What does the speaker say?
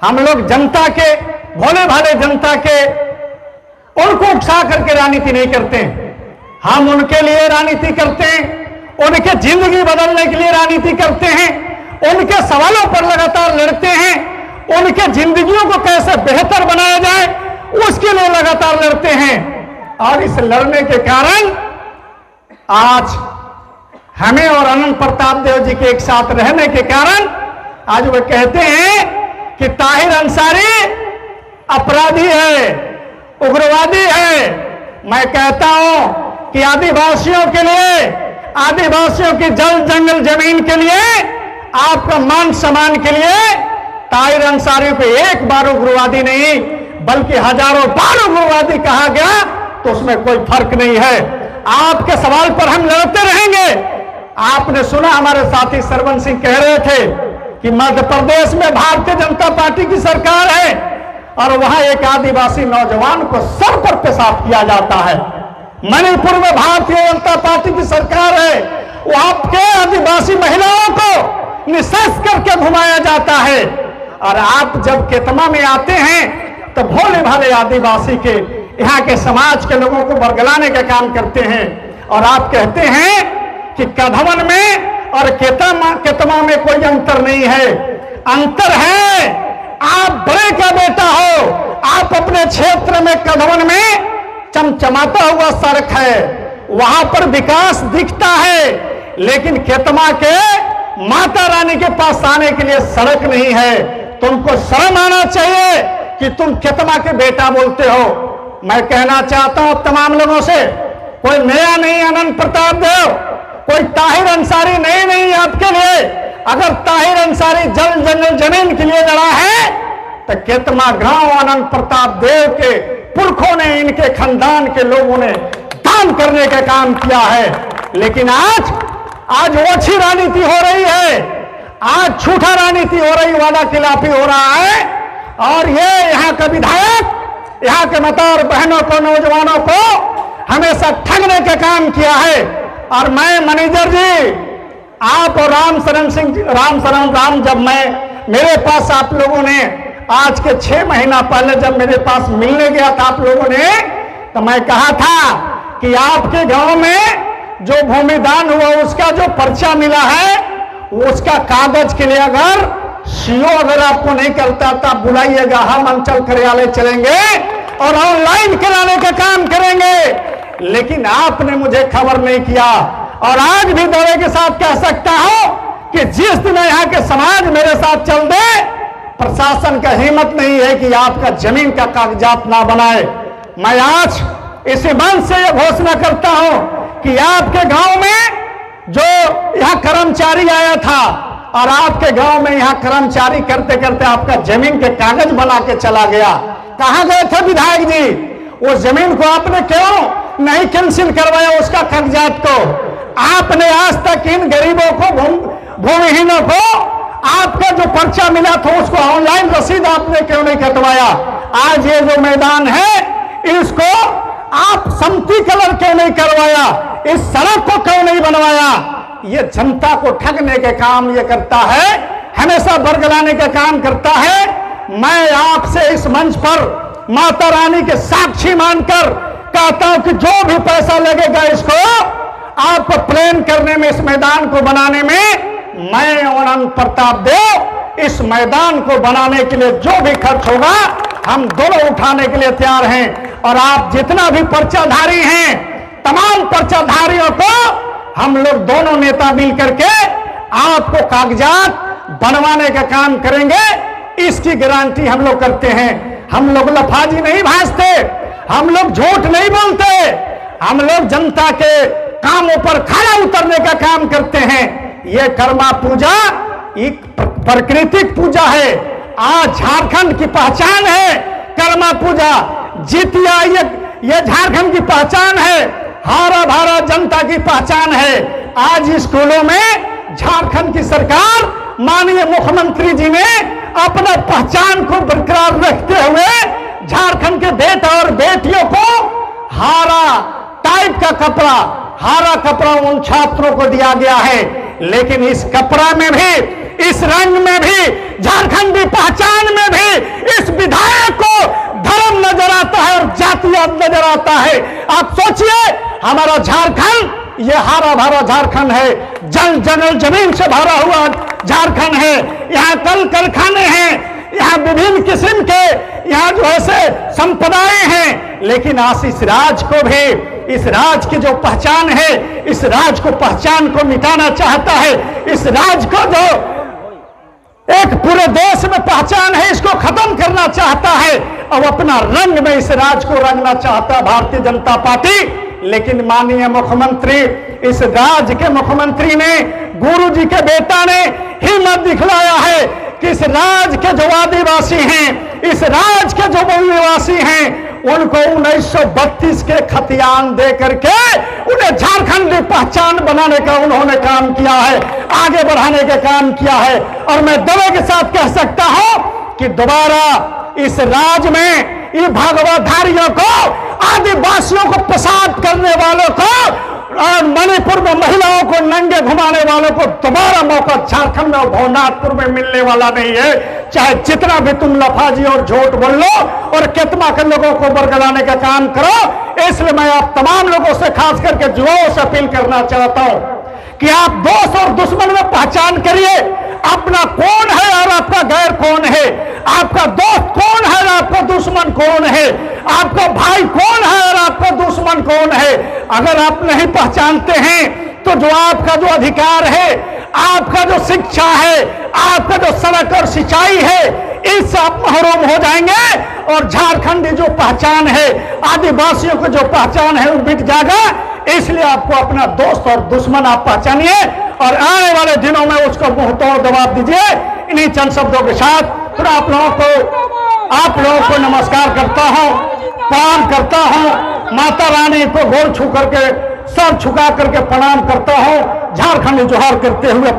हम लोग जनता के, भोले भाले जनता के, उनको उकसा करके राजनीति नहीं करते हैं। हम उनके लिए राजनीति करते हैं, उनके जिंदगी बदलने के लिए राजनीति करते हैं, उनके सवालों पर लगातार लड़ते हैं, उनके जिंदगियों को कैसे बेहतर बनाया जाए उसके लिए लगातार लड़ते हैं। और इस लड़ने के कारण आज हमें और अनंत प्रताप देव जी के एक साथ रहने के कारण आज वे कहते हैं कि ताहिर अंसारी अपराधी है, उग्रवादी है। मैं कहता हूं कि आदिवासियों के लिए, आदिवासियों की जल जंगल जमीन के लिए, आपका मान सम्मान के लिए ताहिर अंसारी को एक बार उग्रवादी नहीं बल्कि हजारों बार उग्रवादी कहा गया तो उसमें कोई फर्क नहीं है। आपके सवाल पर हम लड़ते रहेंगे। आपने सुना हमारे साथी सरवन सिंह कह रहे थे कि मध्य प्रदेश में भारतीय जनता पार्टी की सरकार है और वहां एक आदिवासी नौजवान को सर पर पेशाब किया जाता है। मणिपुर में भारतीय जनता पार्टी की सरकार है, वहां के आदिवासी महिलाओं को निशस्त्र करके घुमाया जाता है। और आप जब केतमा में आते हैं तो भोले भाले आदिवासी के, यहाँ के समाज के लोगों को बरगलाने का काम करते हैं और आप कहते हैं कि कधवन में और केतमा में कोई अंतर नहीं है। अंतर है, आप बड़े का बेटा हो, आप अपने क्षेत्र में कधवन में चमचमाता हुआ सड़क है, वहां पर विकास दिखता है, लेकिन केतमा के माता रानी के पास आने के लिए सड़क नहीं है। तुमको शर्म आना चाहिए कि तुम केतमा के बेटा बोलते हो। मैं कहना चाहता हूं तमाम लोगों से, कोई नया नहीं अनंत प्रताप देव, कोई ताहिर अंसारी नहीं आपके लिए। अगर ताहिर अंसारी जल जंगल जमीन के लिए लड़ा है तो केतमा गांव अनंत प्रताप देव के पुरखों ने, इनके खानदान के लोगों ने दान करने का काम किया है। लेकिन आज ओछी राजनीति हो रही है, आज झूठा राजनीति हो रही, वादा खिलाफी हो रहा है। और ये यहाँ का विधायक यहाँ के मतदार बहनों को, नौजवानों को हमेशा ठगने का काम किया है। और मैं मैनेजर जी, आप और राम शरण जब मेरे पास आप लोगों ने आज के 6 महीना पहले जब मेरे पास मिलने गया था आप लोगों ने, तो मैं कहा था कि आपके गांव में जो भूमिदान हुआ उसका जो पर्चा मिला है उसका कागज के लिए अगर सीओ अगर आपको नहीं करता तो आप बुलाइएगा, हम अंचल कार्यालय चलेंगे और ऑनलाइन कराने का काम करेंगे। लेकिन आपने मुझे खबर नहीं किया। और आज भी दावे के साथ कह सकता हूं कि जिस दिन यहाँ के समाज मेरे साथ चल दे, प्रशासन का हिम्मत नहीं है कि आपका जमीन का कागजात ना बनाए। मैं आज इसी मंच से यह घोषणा करता हूं कि आपके गांव में जो यहाँ कर्मचारी आया था और आपके गांव में यहाँ कर्मचारी करते करते आपका जमीन के कागज बना के चला गया, कहां गए थे विधायक जी? वो जमीन को आपने क्यों नहीं कैंसिल करवाया उसका कागजात को? आपने आज तक इन गरीबों को, भूमिहीनों को आपका जो पर्चा मिला था उसको ऑनलाइन रसीद आपने क्यों नहीं कटवाया? आज ये जो मैदान है इसको आप समती कलर क्यों नहीं करवाया? इस सड़क को क्यों नहीं बनवाया? ये जनता को ठगने के काम ये करता है, हमेशा बरगलाने का काम करता है। मैं आपसे इस मंच पर माता रानी के साक्षी मानकर कहता हूं कि जो भी पैसा लगेगा इसको आपको प्लान करने में, इस मैदान को बनाने में, मैं अनंत प्रताप देव इस मैदान को बनाने के लिए जो भी खर्च होगा हम दोनों उठाने के लिए तैयार हैं। और आप जितना भी पर्चाधारी हैं, तमाम पर्चाधारियों को हम लोग दोनों नेता मिल करके आपको कागजात बनवाने का काम करेंगे, इसकी गारंटी हम लोग करते हैं। हम लोग लफाजी नहीं भाजते, हम लोग झूठ नहीं बोलते, हम लोग जनता के कामों पर खड़ा उतरने का काम करते हैं। ये कर्मा पूजा एक प्राकृतिक पूजा है, आज झारखंड की पहचान है कर्मा पूजा। जितिया ये झारखंड की पहचान है, हरा भरा जनता की पहचान है। आज स्कूलों में झारखंड की सरकार, माननीय मुख्यमंत्री जी ने अपना पहचान को बरकरार रखते हुए झारखंड के बेटा और बेटियों को हरा टाइप का कपड़ा, हरा कपड़ा उन छात्रों को दिया गया है। लेकिन इस कपड़ा में भी, इस रंग में भी, झारखंडी पहचान में भी खूबसूरत नजर आता है। आप सोचिए, हमारा झारखंड ये हरा भरा झारखंड है, जल जंगल जमीन से भरा हुआ झारखंड है। यहाँ कल कारखाने हैं, यहाँ विभिन्न किस्म के यहाँ जो है से संपदाएं हैं, लेकिन आज इस राज को भी, इस राज की जो पहचान है, इस राज को पहचान को मिटाना चाहता है। इस राज को जो एक पूरे देश में पहचान है, इसको खत्म करना चाहता है और अपना रंग में इस राज को रंगना चाहता है भारतीय जनता पार्टी। लेकिन माननीय मुख्यमंत्री, इस राज्य के मुख्यमंत्री ने, गुरुजी के बेटा ने हिम्मत दिखलाया है कि इस राज्य के जो आदिवासी हैं, इस राज्य के जो मूल निवासी हैं, उनको 1932 के खतियान दे करके उन्हें झारखंडी पहचान बनाने का उन्होंने काम किया है, आगे बढ़ाने का काम किया है। और मैं दावे के साथ कह सकता हूं कि दोबारा इस राज्य में ये भगवाधारियों को, आदिवासियों को प्रसाद करने वालों को और मणिपुर में महिलाओं को नंगे घुमाने वालों को दोबारा मौका झारखंड में और भवनाथपुर में मिलने वाला नहीं है। चाहे जितना भी तुम लफाजी और झूठ बोल लो और कितना के लोगों को बरगलाने का काम करो। इसलिए मैं आप तमाम लोगों से, खास करके युवाओं से अपील करना चाहता हूं कि आप दोस्त और दुश्मन में पहचान करिए, अपना कौन है और आपका गैर कौन है, आपका दोस्त कौन है और आपका दुश्मन कौन है, आपका भाई कौन है और आपका दुश्मन कौन है। अगर आप नहीं पहचानते हैं तो जो आपका जो अधिकार है, आपका जो शिक्षा है, आपका जो सड़क और सिंचाई है, इससे आप महरूम हो जाएंगे और झारखंडी जो पहचान है, आदिवासियों की जो पहचान है, वो मिट जाएगा। इसलिए आपको अपना दोस्त और दुश्मन आप पहचानिए और आने वाले दिनों में उसको मुंह तोड़ जवाब दीजिए। इन्हीं चंद शब्दों के साथ फिर आप लोगों को नमस्कार करता हूं, प्रणाम करता हूं। माता रानी को गोर छू करके, सर झुका करके प्रणाम करता हूं, झारखंडी जोहार करते हुए।